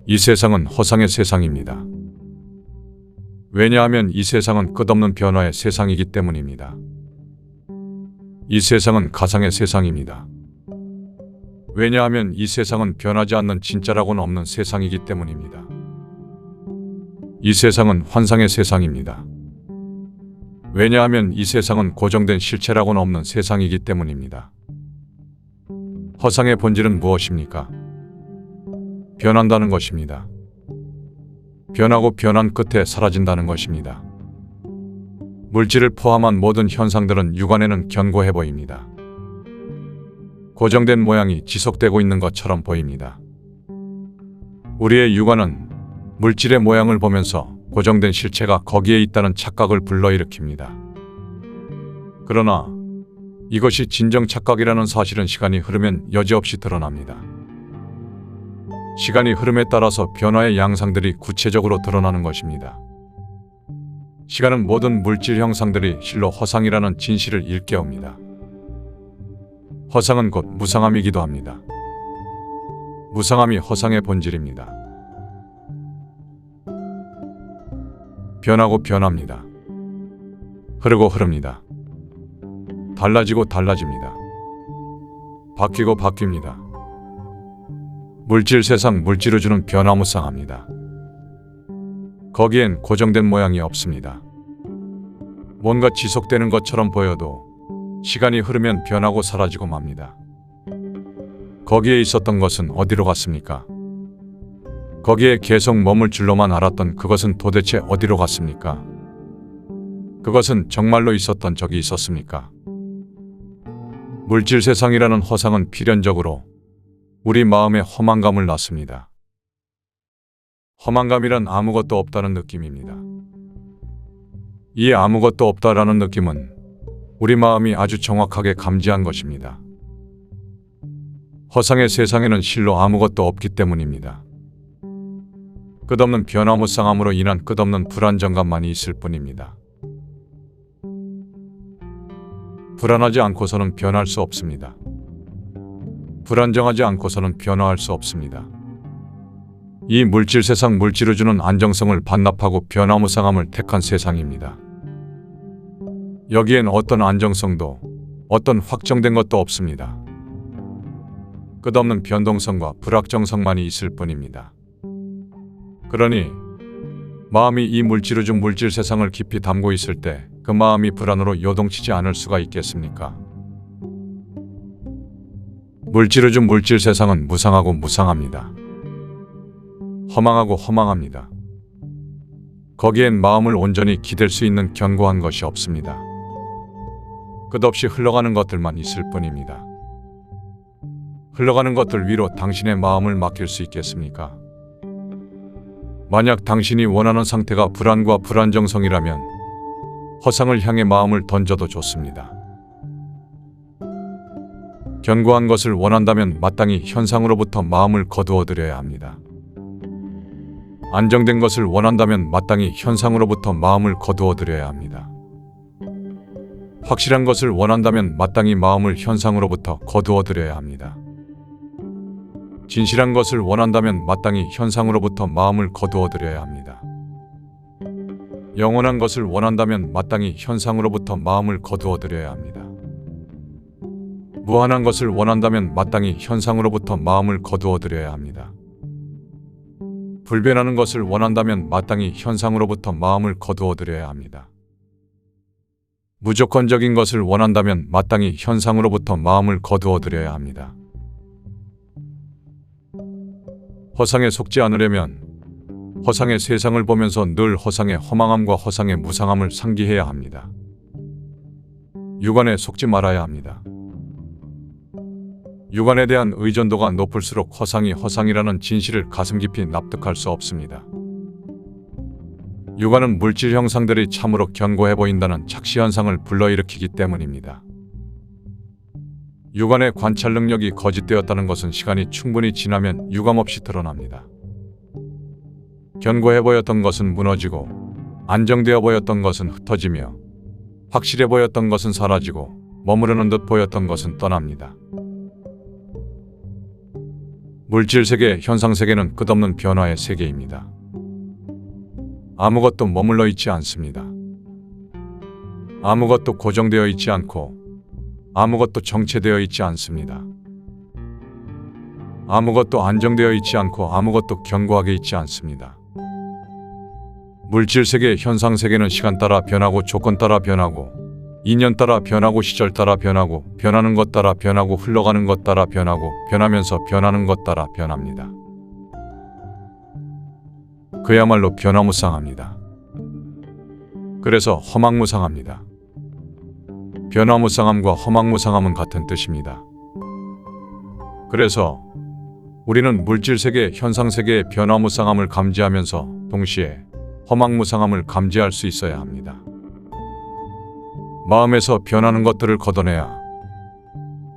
이 세상은 허상의 세상입니다. 왜냐하면 이 세상은 끝없는 변화의 세상이기 때문입니다. 이 세상은 가상의 세상입니다. 왜냐하면 이 세상은 변하지 않는 진짜라고는 없는 세상이기 때문입니다. 이 세상은 환상의 세상입니다. 왜냐하면 이 세상은 고정된 실체라고는 없는 세상이기 때문입니다. 허상의 본질은 무엇입니까? 변한다는 것입니다. 변하고 변한 끝에 사라진다는 것입니다. 물질을 포함한 모든 현상들은 육안에는 견고해 보입니다. 고정된 모양이 지속되고 있는 것처럼 보입니다. 우리의 육안은 물질의 모양을 보면서 고정된 실체가 거기에 있다는 착각을 불러일으킵니다. 그러나 이것이 진정 착각이라는 사실은 시간이 흐르면 여지없이 드러납니다. 시간이 흐름에 따라서 변화의 양상들이 구체적으로 드러나는 것입니다. 시간은 모든 물질 형상들이 실로 허상이라는 진실을 일깨웁니다. 허상은 곧 무상함이기도 합니다. 무상함이 허상의 본질입니다. 변하고 변합니다. 흐르고 흐릅니다. 달라지고 달라집니다. 바뀌고 바뀝니다. 물질 세상 물질우주는 변화무쌍합니다. 거기엔 고정된 모양이 없습니다. 뭔가 지속되는 것처럼 보여도 시간이 흐르면 변하고 사라지고 맙니다. 거기에 있었던 것은 어디로 갔습니까? 거기에 계속 머물 줄로만 알았던 그것은 도대체 어디로 갔습니까? 그것은 정말로 있었던 적이 있었습니까? 물질 세상이라는 허상은 필연적으로 우리 마음에 허망감을 낳습니다. 허망감이란 아무것도 없다는 느낌입니다. 이 아무것도 없다라는 느낌은 우리 마음이 아주 정확하게 감지한 것입니다. 허상의 세상에는 실로 아무것도 없기 때문입니다. 끝없는 변화무쌍함으로 인한 끝없는 불안정감만이 있을 뿐입니다. 불안하지 않고서는 변할 수 없습니다. 불안정하지 않고서는 변화할 수 없습니다. 이 물질 세상 물질우주는 안정성을 반납하고 변화무쌍함을 택한 세상입니다. 여기엔 어떤 안정성도 어떤 확정된 것도 없습니다. 끝없는 변동성과 불확정성만이 있을 뿐입니다. 그러니 마음이 이 물질우주 물질 세상을 깊이 담고 있을 때 그 마음이 불안으로 요동치지 않을 수가 있겠습니까? 물질우주 물질 세상은 무상하고 무상합니다. 허망하고 허망합니다. 거기엔 마음을 온전히 기댈 수 있는 견고한 것이 없습니다. 끝없이 흘러가는 것들만 있을 뿐입니다. 흘러가는 것들 위로 당신의 마음을 맡길 수 있겠습니까? 만약 당신이 원하는 상태가 불안과 불안정성이라면 허상을 향해 마음을 던져도 좋습니다. 견고한 것을 원한다면 마땅히 현상으로부터 마음을 거두어들여야 합니다. 안정된 것을 원한다면 마땅히 현상으로부터 마음을 거두어들여야 합니다. 확실한 것을 원한다면 마땅히 마음을 현상으로부터 거두어들여야 합니다. 진실한 것을 원한다면 마땅히 현상으로부터 마음을 거두어들여야 합니다. 영원한 것을 원한다면 마땅히 현상으로부터 마음을 거두어들여야 합니다. 무한한 것을 원한다면 마땅히 현상으로부터 마음을 거두어들여야 합니다. 불변하는 것을 원한다면 마땅히 현상으로부터 마음을 거두어들여야 합니다. 무조건적인 것을 원한다면 마땅히 현상으로부터 마음을 거두어들여야 합니다. 허상에 속지 않으려면 허상의 세상을 보면서 늘 허상의 허망함과 허상의 무상함을 상기해야 합니다. 육안에 속지 말아야 합니다. 육안에 대한 의존도가 높을수록 허상이 허상이라는 진실을 가슴 깊이 납득할 수 없습니다. 육안은 물질 형상들이 참으로 견고해 보인다는 착시현상을 불러일으키기 때문입니다. 육안의 관찰 능력이 거짓되었다는 것은 시간이 충분히 지나면 유감없이 드러납니다. 견고해 보였던 것은 무너지고 안정되어 보였던 것은 흩어지며 확실해 보였던 것은 사라지고 머무르는 듯 보였던 것은 떠납니다. 물질 세계, 현상 세계는 끝없는 변화의 세계입니다. 아무것도 머물러 있지 않습니다. 아무것도 고정되어 있지 않고 아무것도 정체되어 있지 않습니다. 아무것도 안정되어 있지 않고 아무것도 견고하게 있지 않습니다. 물질 세계, 현상 세계는 시간 따라 변하고 조건 따라 변하고 인연 따라 변하고 시절 따라 변하고 변하는 것 따라 변하고 흘러가는 것 따라 변하고 변하면서 변하는 것 따라 변합니다. 그야말로 변화무쌍합니다. 그래서 허망무상합니다. 변화무쌍함과 허망무상함은 같은 뜻입니다. 그래서 우리는 물질세계, 현상세계의 변화무쌍함을 감지하면서 동시에 허망무상함을 감지할 수 있어야 합니다. 마음에서 변하는 것들을 걷어내야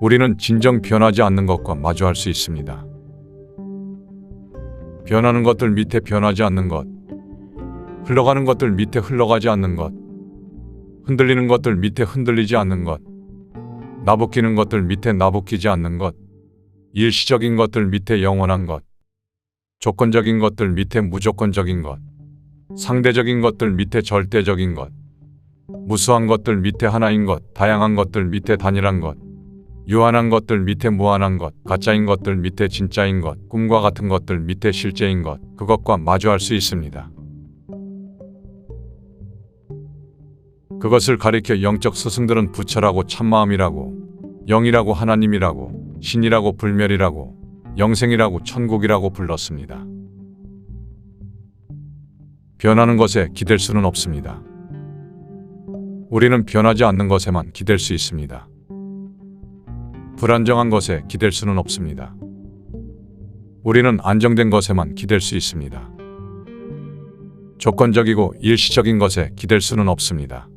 우리는 진정 변하지 않는 것과 마주할 수 있습니다. 변하는 것들 밑에 변하지 않는 것, 흘러가는 것들 밑에 흘러가지 않는 것, 흔들리는 것들 밑에 흔들리지 않는 것, 나부끼는 것들 밑에 나부끼지 않는 것, 일시적인 것들 밑에 영원한 것, 조건적인 것들 밑에 무조건적인 것, 상대적인 것들 밑에 절대적인 것, 무수한 것들 밑에 하나인 것, 다양한 것들 밑에 단일한 것, 유한한 것들 밑에 무한한 것, 가짜인 것들 밑에 진짜인 것, 꿈과 같은 것들 밑에 실제인 것, 그것과 마주할 수 있습니다. 그것을 가리켜 영적 스승들은 부처라고 참마음이라고 영이라고 하나님이라고 신이라고 불멸이라고 영생이라고 천국이라고 불렀습니다. 변하는 것에 기댈 수는 없습니다. 우리는 변하지 않는 것에만 기댈 수 있습니다. 불안정한 것에 기댈 수는 없습니다. 우리는 안정된 것에만 기댈 수 있습니다. 조건적이고 일시적인 것에 기댈 수는 없습니다.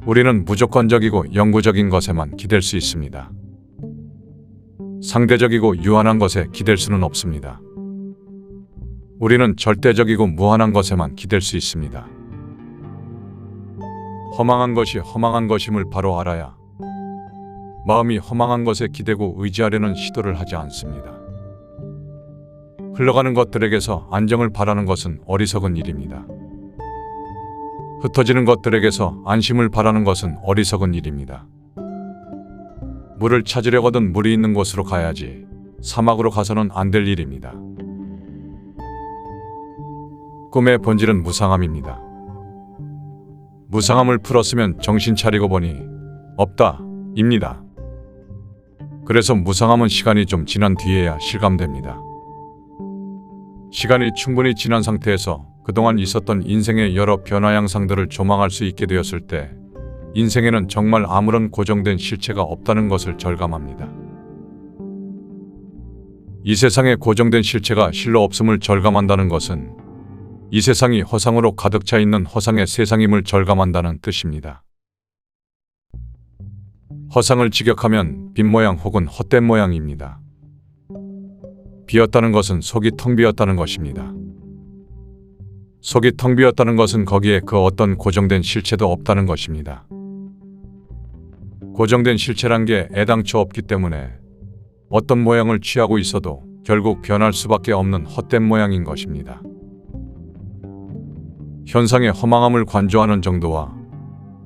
우리는 무조건적이고 영구적인 것에만 기댈 수 있습니다. 상대적이고 유한한 것에 기댈 수는 없습니다. 우리는 절대적이고 무한한 것에만 기댈 수 있습니다. 허망한 것이 허망한 것임을 바로 알아야 마음이 허망한 것에 기대고 의지하려는 시도를 하지 않습니다. 흘러가는 것들에게서 안정을 바라는 것은 어리석은 일입니다. 흩어지는 것들에게서 안심을 바라는 것은 어리석은 일입니다. 물을 찾으려거든 물이 있는 곳으로 가야지 사막으로 가서는 안 될 일입니다. 꿈의 본질은 무상함입니다. 무상함을 풀었으면 정신 차리고 보니 없다 입니다. 그래서 무상함은 시간이 좀 지난 뒤에야 실감됩니다. 시간이 충분히 지난 상태에서 그동안 있었던 인생의 여러 변화 양상들을 조망할 수 있게 되었을 때 인생에는 정말 아무런 고정된 실체가 없다는 것을 절감합니다. 이 세상에 고정된 실체가 실로 없음을 절감한다는 것은 이 세상이 허상으로 가득 차 있는 허상의 세상임을 절감한다는 뜻입니다. 허상을 직역하면 빈 모양 혹은 헛된 모양입니다. 비었다는 것은 속이 텅 비었다는 것입니다. 속이 텅 비었다는 것은 거기에 그 어떤 고정된 실체도 없다는 것입니다. 고정된 실체란 게 애당초 없기 때문에 어떤 모양을 취하고 있어도 결국 변할 수밖에 없는 헛된 모양인 것입니다. 현상의 허망함을 관조하는 정도와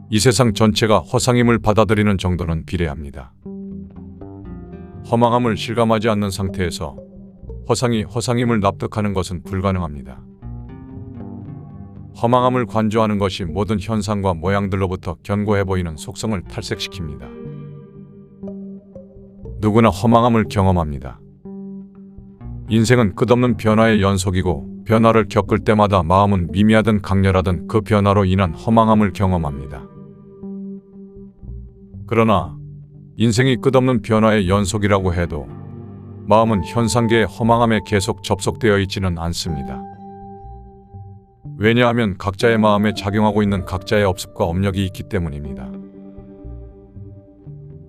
이 세상 전체가 허상임을 받아들이는 정도는 비례합니다. 허망함을 실감하지 않는 상태에서 허상이 허상임을 납득하는 것은 불가능합니다. 허망함을 관조하는 것이 모든 현상과 모양들로부터 견고해 보이는 속성을 탈색시킵니다. 누구나 허망함을 경험합니다. 인생은 끝없는 변화의 연속이고 변화를 겪을 때마다 마음은 미미하든 강렬하든 그 변화로 인한 허망함을 경험합니다. 그러나 인생이 끝없는 변화의 연속이라고 해도 마음은 현상계의 허망함에 계속 접속되어 있지는 않습니다. 왜냐하면 각자의 마음에 작용하고 있는 각자의 업습과 업력이 있기 때문입니다.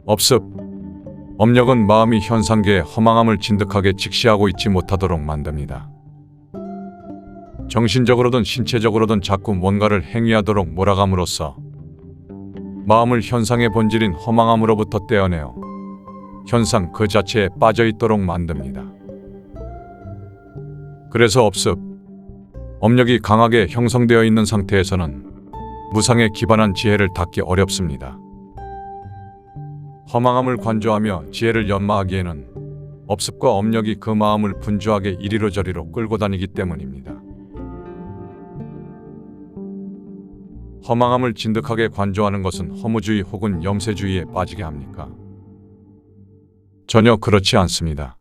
업습, 업력은 마음이 현상계의 허망함을 진득하게 직시하고 있지 못하도록 만듭니다. 정신적으로든 신체적으로든 자꾸 뭔가를 행위하도록 몰아감으로써 마음을 현상의 본질인 허망함으로부터 떼어내어 현상 그 자체에 빠져 있도록 만듭니다. 그래서 업습, 업력이 강하게 형성되어 있는 상태에서는 무상에 기반한 지혜를 닦기 어렵습니다. 허망함을 관조하며 지혜를 연마하기에는 업습과 업력이 그 마음을 분주하게 이리로 저리로 끌고 다니기 때문입니다. 허망함을 진득하게 관조하는 것은 허무주의 혹은 염세주의에 빠지게 합니까? 전혀 그렇지 않습니다.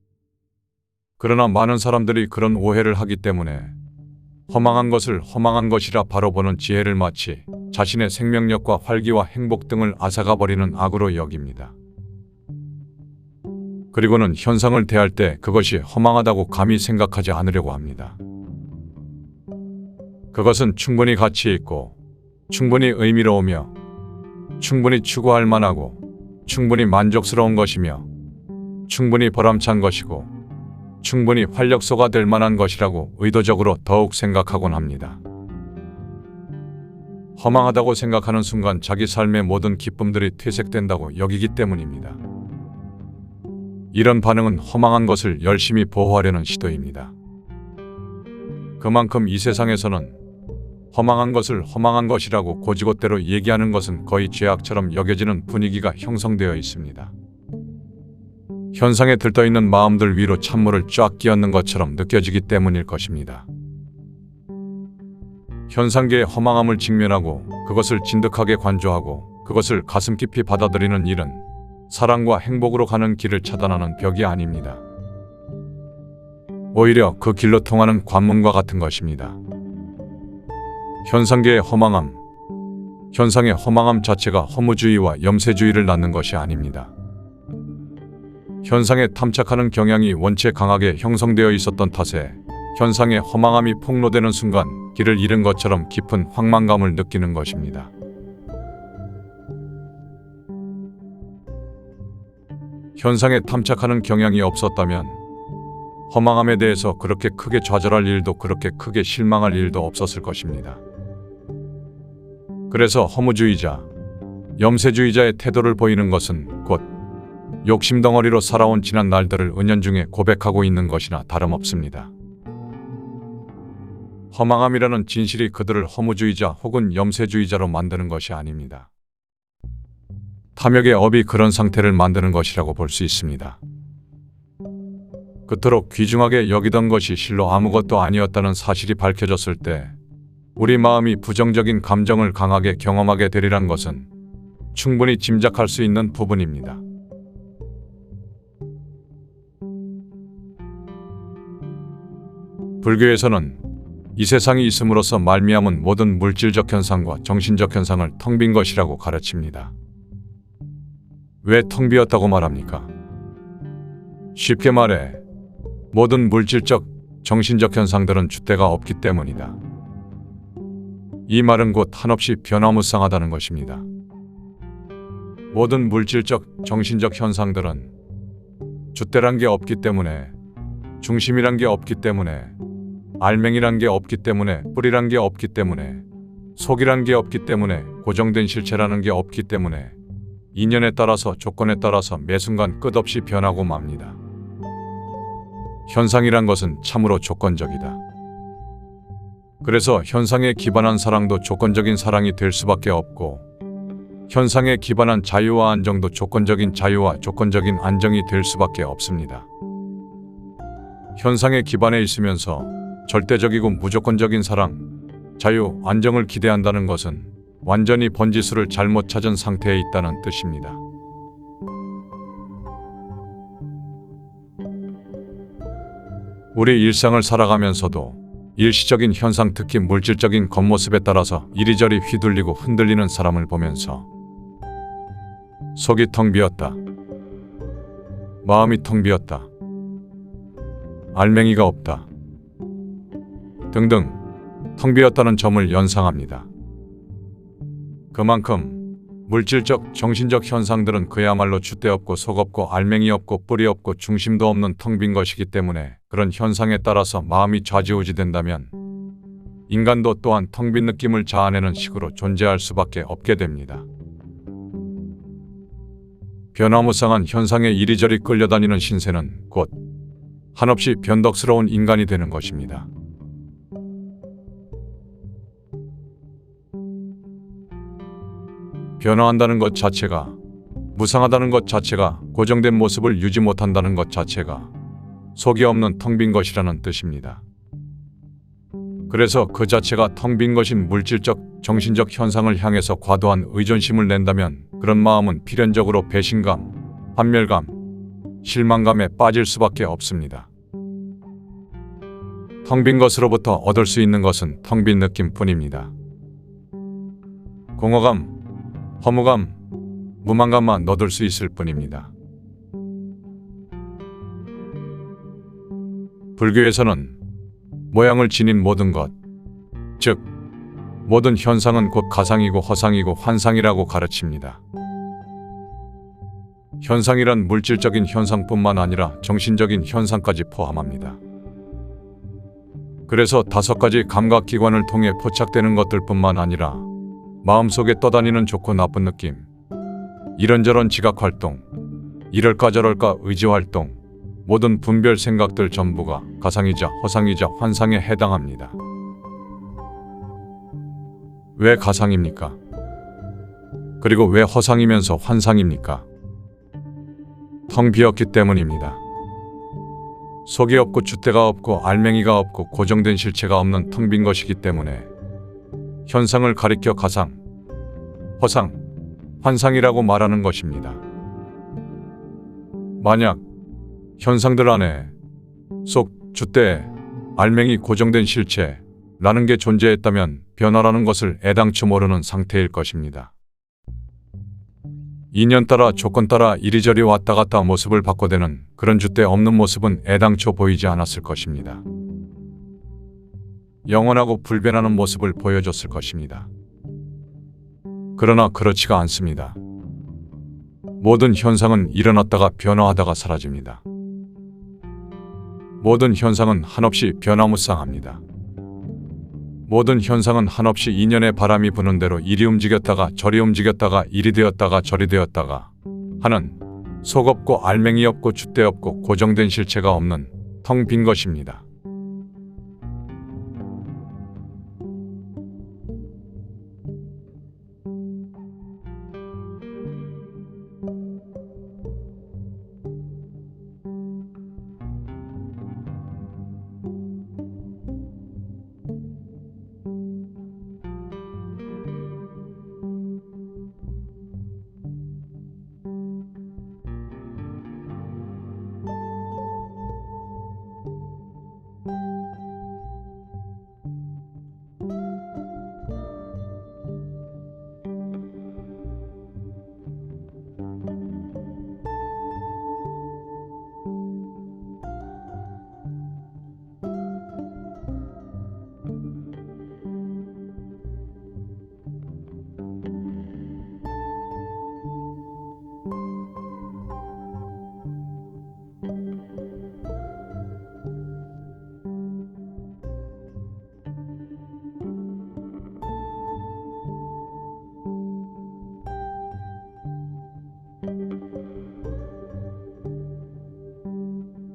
그러나 많은 사람들이 그런 오해를 하기 때문에 허망한 것을 허망한 것이라 바로 보는 지혜를 마치 자신의 생명력과 활기와 행복 등을 앗아가 버리는 악으로 여깁니다. 그리고는 현상을 대할 때 그것이 허망하다고 감히 생각하지 않으려고 합니다. 그것은 충분히 가치 있고 충분히 의미로우며 충분히 추구할 만하고 충분히 만족스러운 것이며 충분히 보람찬 것이고 충분히 활력소가 될 만한 것이라고 의도적으로 더욱 생각하곤 합니다. 허망하다고 생각하는 순간 자기 삶의 모든 기쁨들이 퇴색된다고 여기기 때문입니다. 이런 반응은 허망한 것을 열심히 보호하려는 시도입니다. 그만큼 이 세상에서는 허망한 것을 허망한 것이라고 고지고대로 얘기하는 것은 거의 죄악처럼 여겨지는 분위기가 형성되어 있습니다. 현상에 들떠있는 마음들 위로 찬물을 쫙 끼얹는 것처럼 느껴지기 때문일 것입니다. 현상계의 허망함을 직면하고 그것을 진득하게 관조하고 그것을 가슴 깊이 받아들이는 일은 사랑과 행복으로 가는 길을 차단하는 벽이 아닙니다. 오히려 그 길로 통하는 관문과 같은 것입니다. 현상계의 허망함, 현상의 허망함 자체가 허무주의와 염세주의를 낳는 것이 아닙니다. 현상에 탐착하는 경향이 원체 강하게 형성되어 있었던 탓에 현상의 허망함이 폭로되는 순간 길을 잃은 것처럼 깊은 황망감을 느끼는 것입니다. 현상에 탐착하는 경향이 없었다면 허망함에 대해서 그렇게 크게 좌절할 일도 그렇게 크게 실망할 일도 없었을 것입니다. 그래서 허무주의자, 염세주의자의 태도를 보이는 것은 곧 욕심덩어리로 살아온 지난 날들을 은연중에 고백하고 있는 것이나 다름없습니다. 허망함이라는 진실이 그들을 허무주의자 혹은 염세주의자로 만드는 것이 아닙니다. 탐욕의 업이 그런 상태를 만드는 것이라고 볼 수 있습니다. 그토록 귀중하게 여기던 것이 실로 아무것도 아니었다는 사실이 밝혀졌을 때 우리 마음이 부정적인 감정을 강하게 경험하게 되리란 것은 충분히 짐작할 수 있는 부분입니다. 불교에서는 이 세상이 있음으로써 말미암은 모든 물질적 현상과 정신적 현상을 텅 빈 것이라고 가르칩니다. 왜 텅 비었다고 말합니까? 쉽게 말해 모든 물질적, 정신적 현상들은 줏대가 없기 때문이다. 이 말은 곧 한없이 변화무쌍하다는 것입니다. 모든 물질적, 정신적 현상들은 줏대란 게 없기 때문에, 중심이란 게 없기 때문에, 알맹이란 게 없기 때문에, 뿌리란 게 없기 때문에, 속이란 게 없기 때문에, 고정된 실체라는 게 없기 때문에 인연에 따라서 조건에 따라서 매 순간 끝없이 변하고 맙니다. 현상이란 것은 참으로 조건적이다. 그래서 현상에 기반한 사랑도 조건적인 사랑이 될 수밖에 없고 현상에 기반한 자유와 안정도 조건적인 자유와 조건적인 안정이 될 수밖에 없습니다. 현상에 기반해 있으면서 절대적이고 무조건적인 사랑, 자유, 안정을 기대한다는 것은 완전히 번지수를 잘못 찾은 상태에 있다는 뜻입니다. 우리 일상을 살아가면서도 일시적인 현상, 특히 물질적인 겉모습에 따라서 이리저리 휘둘리고 흔들리는 사람을 보면서 속이 텅 비었다, 마음이 텅 비었다, 알맹이가 없다 등등 텅 비었다는 점을 연상합니다. 그만큼 물질적, 정신적 현상들은 그야말로 줏대 없고 속 없고 알맹이 없고 뿌리 없고 중심도 없는 텅 빈 것이기 때문에 그런 현상에 따라서 마음이 좌지우지된다면 인간도 또한 텅 빈 느낌을 자아내는 식으로 존재할 수밖에 없게 됩니다. 변화무쌍한 현상에 이리저리 끌려다니는 신세는 곧 한없이 변덕스러운 인간이 되는 것입니다. 변화한다는 것 자체가, 무상하다는 것 자체가, 고정된 모습을 유지 못한다는 것 자체가 속이 없는 텅 빈 것이라는 뜻입니다. 그래서 그 자체가 텅 빈 것인 물질적, 정신적 현상을 향해서 과도한 의존심을 낸다면 그런 마음은 필연적으로 배신감, 환멸감, 실망감에 빠질 수밖에 없습니다. 텅 빈 것으로부터 얻을 수 있는 것은 텅 빈 느낌뿐입니다. 공허감, 허무감, 무만감만 얻을 수 있을 뿐입니다. 불교에서는 모양을 지닌 모든 것, 즉 모든 현상은 곧 가상이고 허상이고 환상이라고 가르칩니다. 현상이란 물질적인 현상뿐만 아니라 정신적인 현상까지 포함합니다. 그래서 5가지 감각기관을 통해 포착되는 것들뿐만 아니라 마음속에 떠다니는 좋고 나쁜 느낌, 이런저런 지각활동, 이럴까 저럴까 의지활동, 모든 분별 생각들 전부가 가상이자 허상이자 환상에 해당합니다. 왜 가상입니까? 그리고 왜 허상이면서 환상입니까? 텅 비었기 때문입니다. 속이 없고 줏대가 없고 알맹이가 없고 고정된 실체가 없는 텅 빈 것이기 때문에 현상을 가리켜 가상, 허상, 환상이라고 말하는 것입니다. 만약 현상들 안에 속, 줏대, 알맹이 고정된 실체라는 게 존재했다면 변화라는 것을 애당초 모르는 상태일 것입니다. 인연 따라 조건 따라 이리저리 왔다 갔다 모습을 바꿔대는 그런 줏대 없는 모습은 애당초 보이지 않았을 것입니다. 영원하고 불변하는 모습을 보여줬을 것입니다. 그러나 그렇지가 않습니다. 모든 현상은 일어났다가 변화하다가 사라집니다. 모든 현상은 한없이 변화무쌍합니다. 모든 현상은 한없이 인연의 바람이 부는 대로 이리 움직였다가 저리 움직였다가 이리 되었다가 저리 되었다가 하는 속 없고 알맹이 없고 줏대 없고 고정된 실체가 없는 텅 빈 것입니다.